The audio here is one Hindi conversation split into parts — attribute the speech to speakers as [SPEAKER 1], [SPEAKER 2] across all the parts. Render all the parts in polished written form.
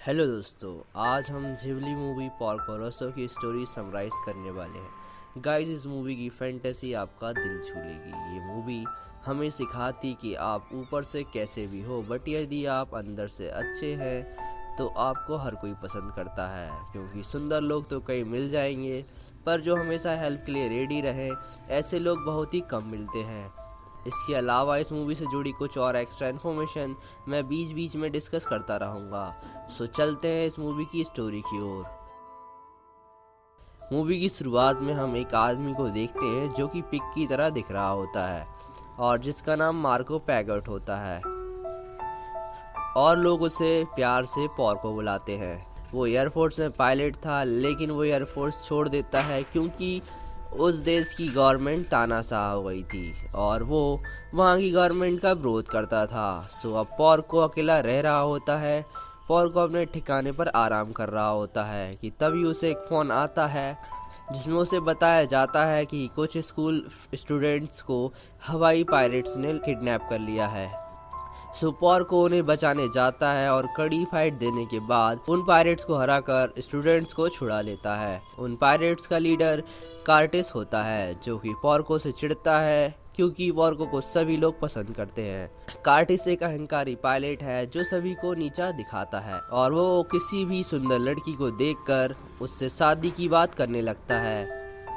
[SPEAKER 1] हेलो दोस्तों, आज हम जिबली मूवी पोर्को रोसो की स्टोरी समराइज करने वाले हैं। गाइस, इस मूवी की फैंटेसी आपका दिल छू लेगी। ये मूवी हमें सिखाती कि आप ऊपर से कैसे भी हो, बट यदि आप अंदर से अच्छे हैं तो आपको हर कोई पसंद करता है। क्योंकि सुंदर लोग तो कई मिल जाएंगे, पर जो हमेशा हेल्प के लिए रेडी रहें, ऐसे लोग बहुत ही कम मिलते हैं। इसके अलावा इस मूवी से जुड़ी कुछ और एक्स्ट्रा इन्फॉर्मेशन मैं बीच बीच में डिस्कस करता रहूँगा। सो चलते हैं इस मूवी की स्टोरी की ओर। मूवी की शुरुआत में हम एक आदमी को देखते हैं जो कि पिग की तरह दिख रहा होता है और जिसका नाम मार्को पैगट होता है, और लोग उसे प्यार से पोर्को बुलाते हैं। वो एयरफोर्स में पायलट था, लेकिन वो एयरफोर्स छोड़ देता है क्योंकि उस देश की गवर्नमेंट तानाशाह हो गई थी और वो वहाँ की गवर्नमेंट का विरोध करता था। सो अब पोर्को अकेला रह रहा होता है। पोर्को अपने ठिकाने पर आराम कर रहा होता है कि तभी उसे एक फ़ोन आता है जिसमें उसे बताया जाता है कि कुछ स्कूल स्टूडेंट्स को हवाई पायरेट्स ने किडनैप कर लिया है। सो पोर्को उन्हें बचाने जाता है और कड़ी फाइट देने के बाद उन पायरेट्स को हराकर स्टूडेंट्स को छुड़ा लेता है। उन पायरेट्स का लीडर कार्टिस होता है, जो कि पोर्को से चिढ़ता है क्योंकि पोर्को को सभी लोग पसंद करते हैं। कार्टिस एक अहंकारी पायलट है जो सभी को नीचा दिखाता है और वो किसी भी सुंदर लड़की को देखकर उससे शादी की बात करने लगता है।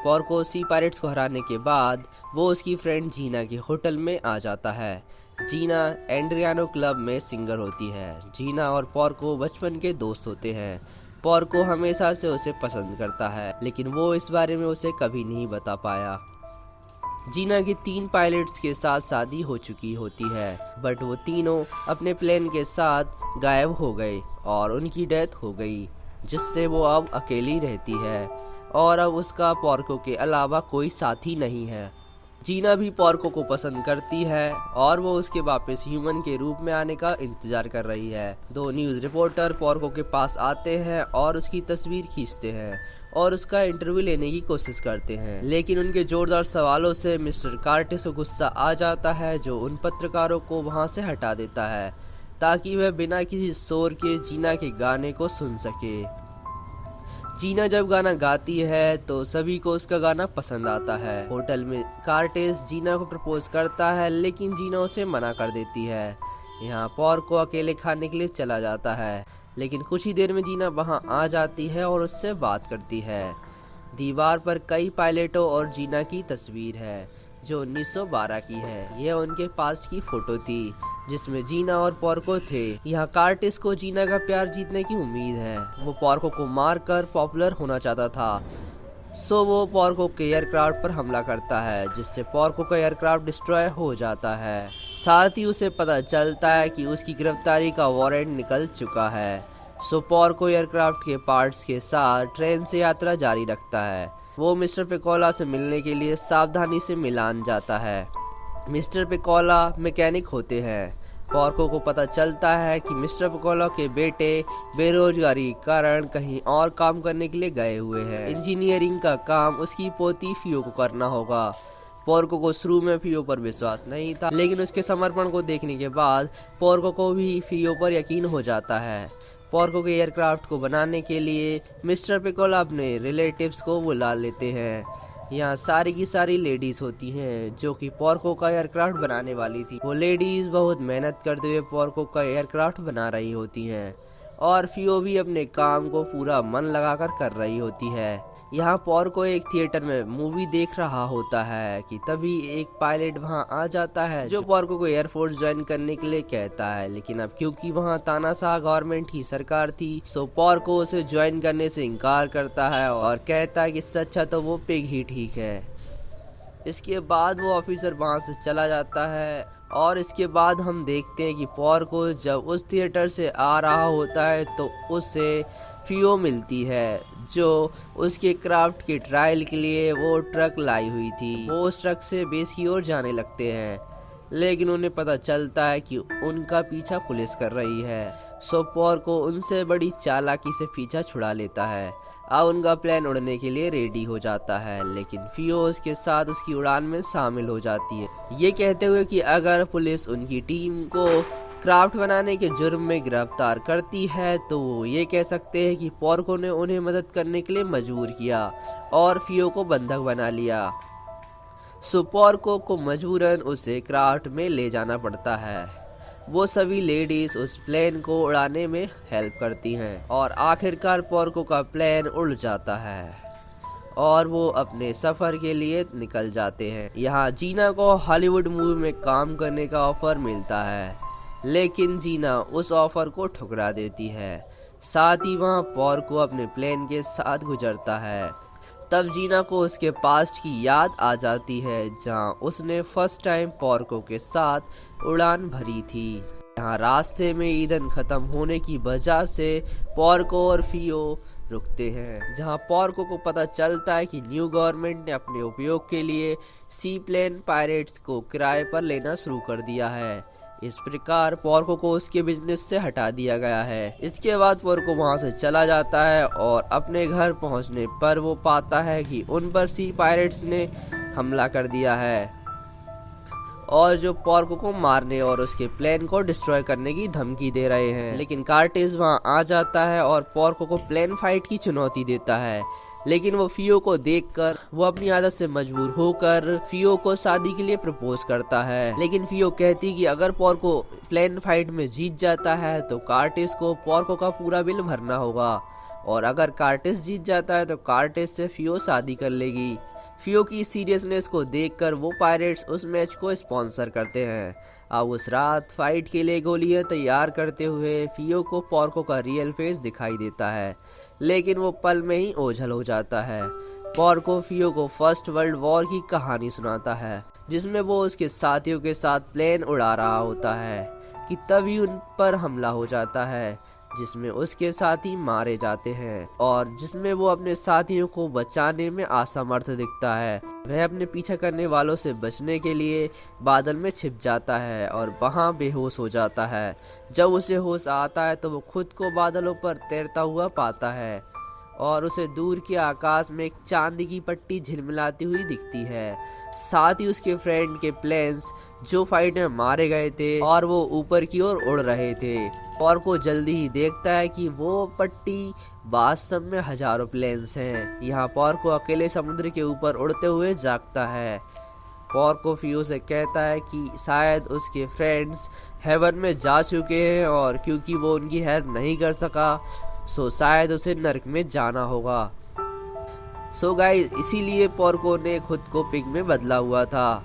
[SPEAKER 1] पोर्को सी पायरेट्स को हराने के बाद वो उसकी फ्रेंड जीना के होटल में आ जाता है। जीना एंड्रियानो क्लब में सिंगर होती है। जीना और पोर्को बचपन के दोस्त होते हैं। पोर्को हमेशा से उसे पसंद करता है, लेकिन वो इस बारे में उसे कभी नहीं बता पाया। जीना के 3 पायलट्स के साथ शादी हो चुकी होती है, बट वो तीनों अपने प्लेन के साथ गायब हो गए और उनकी डेथ हो गई, जिससे वो अब अकेली रहती है और अब उसका पोर्को के अलावा कोई साथी नहीं है। जीना भी पोर्को को पसंद करती है और वो उसके वापस ह्यूमन के रूप में आने का इंतजार कर रही है। 2 न्यूज़ रिपोर्टर पोर्को के पास आते हैं और उसकी तस्वीर खींचते हैं और उसका इंटरव्यू लेने की कोशिश करते हैं, लेकिन उनके जोरदार सवालों से मिस्टर कार्टिस को गुस्सा आ जाता है, जो उन पत्रकारों को वहां से हटा देता है ताकि वह बिना किसी शोर के जीना के गाने को सुन सके। जीना जब गाना गाती है तो सभी को उसका गाना पसंद आता है। होटल में कार्टिस जीना को प्रपोज करता है, लेकिन जीना उसे मना कर देती है। यहाँ पोर्को अकेले खाने के लिए चला जाता है, लेकिन कुछ ही देर में जीना वहाँ आ जाती है और उससे बात करती है। दीवार पर कई पायलटों और जीना की तस्वीर है जो 1912 की है। यह उनके पास्ट की फोटो थी जिसमें जीना और पोर्को थे। यहाँ कार्टिस को जीना का प्यार जीतने की उम्मीद है। वो पोर्को को मारकर पॉपुलर होना चाहता था, सो वो पोर्को के एयरक्राफ्ट पर हमला करता है, जिससे पोर्को का एयरक्राफ्ट डिस्ट्रॉय हो जाता है। साथ ही उसे पता चलता है कि उसकी गिरफ्तारी का वारंट निकल चुका है। सो पोर्को एयरक्राफ्ट के पार्ट्स के साथ ट्रेन से यात्रा जारी रखता है। वो मिस्टर पिकोला से मिलने के लिए सावधानी से मिलान जाता है। मिस्टर पिकोला मैकेनिक होते हैं। पोर्को को पता चलता है कि मिस्टर पिकोला के बेटे बेरोजगारी के कारण कहीं और काम करने के लिए गए हुए हैं। इंजीनियरिंग का काम उसकी पोती फियो को करना होगा। पोर्को को शुरू में फियो पर विश्वास नहीं था, लेकिन उसके समर्पण को देखने के बाद पोर्को को भी फियो पर यकीन हो जाता है। पोर्को के एयरक्राफ्ट को बनाने के लिए मिस्टर पिकोला अपने रिलेटिव्स को बुला लेते हैं। यहाँ सारी की सारी लेडीज होती हैं जो कि पोर्को का एयरक्राफ्ट बनाने वाली थी। वो लेडीज बहुत मेहनत करते हुए पोर्को का एयरक्राफ्ट बना रही होती हैं और फियो भी अपने काम को पूरा मन लगाकर कर रही होती है। यहाँ पोर्को एक थिएटर में मूवी देख रहा होता है कि तभी एक पायलट वहाँ आ जाता है जो पोर्को को एयरफोर्स ज्वाइन करने के लिए कहता है, लेकिन अब क्योंकि वहाँ तानाशाह गवर्नमेंट की सरकार थी, सो पोर्को उसे ज्वाइन करने से इनकार करता है और कहता है कि इससे अच्छा तो वो पिग ही ठीक है। इसके बाद वो ऑफिसर वहाँ से चला जाता है और इसके बाद हम देखते हैं कि पोर्को जब उस थिएटर से आ रहा होता है तो उसे फियो मिलती है, जो उसके क्राफ्ट के ट्रायल के लिए वो ट्रक लाई हुई थी। वो उस ट्रक से बेस की ओर जाने लगते हैं, लेकिन उन्हें पता चलता है कि उनका पीछा पुलिस कर रही है। सो पोर्को उनसे बड़ी चालाकी से पीछा छुड़ा लेता है। अब उनका प्लान उड़ने के लिए रेडी हो जाता है, लेकिन फियो उसके साथ उसकी उड़ान में शामिल हो जाती है, ये कहते हुए कि अगर पुलिस उनकी टीम को क्राफ्ट बनाने के जुर्म में गिरफ्तार करती है, तो वो ये कह सकते हैं कि पोर्को ने उन्हें मदद करने के लिए मजबूर किया और फियो को बंधक बना लिया। सो पोर्को को मजबूरन उसे क्राफ्ट में ले जाना पड़ता है। वो सभी लेडीज उस प्लेन को उड़ाने में हेल्प करती हैं और आखिरकार पोर्को का प्लेन उड़ जाता है और वो अपने सफर के लिए निकल जाते हैं। यहाँ जीना को हॉलीवुड मूवी में काम करने का ऑफर मिलता है, लेकिन जीना उस ऑफर को ठुकरा देती है। साथ ही वहाँ पोर्को अपने प्लेन के साथ गुजरता है। तब जीना को उसके पास्ट की याद आ जाती है, जहाँ उसने फर्स्ट टाइम पोर्को के साथ उड़ान भरी थी। यहाँ रास्ते में ईंधन खत्म होने की वजह से पोर्को और फियो रुकते हैं, जहाँ पोर्को को पता चलता है कि न्यू गवर्नमेंट ने अपने उपयोग के लिए सी प्लेन पायरेट्स को किराए पर लेना शुरू कर दिया है। इस प्रकार पोर्को को उसके बिजनेस से हटा दिया गया है। इसके बाद पोर्को वहां से चला जाता है और अपने घर पहुंचने पर वो पाता है कि उन पर सी पायरेट्स ने हमला कर दिया है और जो पोर्को को मारने और उसके प्लेन को डिस्ट्रॉय करने की धमकी दे रहे हैं। लेकिन कार्टिस वहां आ जाता है और पोर्को को प्लेन फाइट की चुनौती देता है, लेकिन वो फियो को देखकर वो अपनी आदत से मजबूर होकर फियो को शादी के लिए प्रपोज करता है। लेकिन फियो कहती कि अगर पोर्को प्लेन फाइट में जीत जाता है तो कार्टिस को पोर्को का पूरा बिल भरना होगा, और अगर कार्टिस जीत जाता है तो कार्टिस से फियो शादी कर लेगी। फियो की सीरियसनेस को देखकर वो पायरेट्स उस मैच को स्पॉन्सर करते हैं। अब उस रात फाइट के लिए गोलियां तैयार करते हुए फियो को पोर्को का रियल फेस दिखाई देता है, लेकिन वो पल में ही ओझल हो जाता है। पोर्को फियो को फर्स्ट वर्ल्ड वॉर की कहानी सुनाता है, जिसमें वो उसके साथियों के साथ प्लेन उड़ा रहा होता है कि तभी उन पर हमला हो जाता है, जिसमें उसके साथी मारे जाते हैं और जिसमें वो अपने साथियों को बचाने में असमर्थ दिखता है। वह अपने पीछा करने वालों से बचने के लिए बादल में छिप जाता है और वहां बेहोश हो जाता है। जब उसे होश आता है तो वो खुद को बादलों पर तैरता हुआ पाता है और उसे दूर के आकाश में एक चांदी की पट्टी झिलमिलाती हुई दिखती है। साथ ही उसके फ्रेंड के प्लेन्स जो फाइट में मारे गए थे और वो ऊपर की ओर उड़ रहे थे। पोर्को जल्दी ही देखता है कि वो पट्टी वास्तव में हजारों प्लेन्स हैं। यहाँ पोर्को अकेले समुद्र के ऊपर उड़ते हुए जागता है। पोर्को फियो से कहता है कि शायद उसके फ्रेंड्स हेवन में जा चुके हैं और क्योंकि वो उनकी हेल्प नहीं कर सका सो शायद उसे नर्क में जाना होगा। सो गाइस, इसीलिए पोर्को ने खुद को पिग में बदला हुआ था।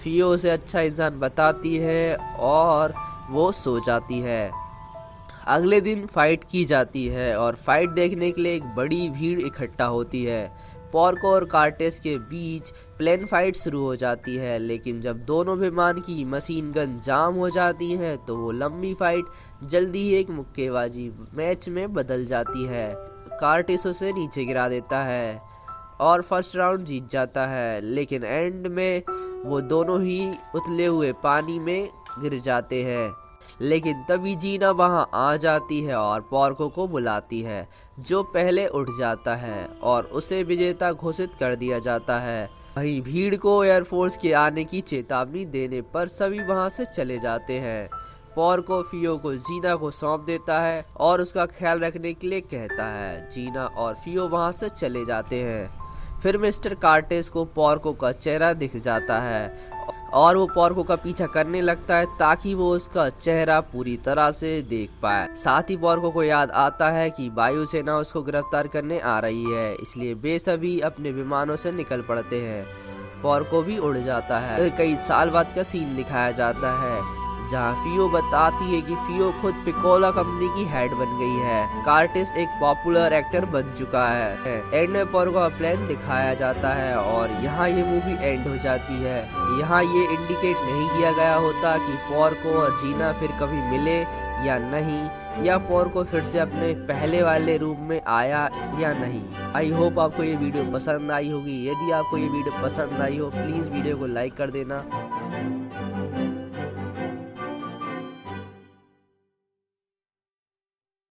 [SPEAKER 1] फियो उसे अच्छा इंसान बताती है और वो सो जाती है। अगले दिन फाइट की जाती है और फाइट देखने के लिए एक बड़ी भीड़ इकट्ठा होती है। पोर्को और कार्टिस के बीच प्लेन फाइट शुरू हो जाती है, लेकिन जब दोनों विमान की मशीन गन जाम हो जाती है तो वो लंबी फाइट जल्दी ही एक मुक्केबाजी मैच में बदल जाती है। कार्टिस उसे नीचे गिरा देता है और फर्स्ट राउंड जीत जाता है, लेकिन एंड में वो दोनों ही उतले हुए पानी में गिर जाते हैं। लेकिन तभी जीना वहां आ जाती है और पोर्को को बुलाती है, जो पहले उठ जाता है और उसे विजेता घोषित कर दिया जाता है। वहीं भीड़ को एयरफोर्स के आने की चेतावनी देने पर सभी वहां से चले जाते हैं। पोर्को फियो को जीना को सौंप देता है और उसका ख्याल रखने के लिए कहता है। जीना और फियो वहां से चले जाते हैं। फिर मिस्टर कार्टिस को पोर्को का चेहरा दिख जाता है और वो पोर्को का पीछा करने लगता है ताकि वो उसका चेहरा पूरी तरह से देख पाए। साथ ही पोर्को को याद आता है कि वायुसेना उसको गिरफ्तार करने आ रही है, इसलिए वे सभी अपने विमानों से निकल पड़ते हैं। पोर्को भी उड़ जाता है। फिर कई साल बाद का सीन दिखाया जाता है, जहाँ फियो बताती है कि फियो खुद पिकोला कंपनी की हेड बन गई है। कार्टिस एक पॉपुलर एक्टर बन चुका है। एंड में पोर्को का प्लान दिखाया जाता है और यहाँ ये मूवी एंड हो जाती है। यहाँ ये इंडिकेट नहीं किया गया होता कि पोर्को और जीना फिर कभी मिले या नहीं, या पोर्को फिर से अपने पहले वाले रूप में आया या नहीं। आई होप आपको ये वीडियो पसंद आई होगी। यदि आपको ये वीडियो पसंद आई हो प्लीज़ वीडियो को लाइक कर देना।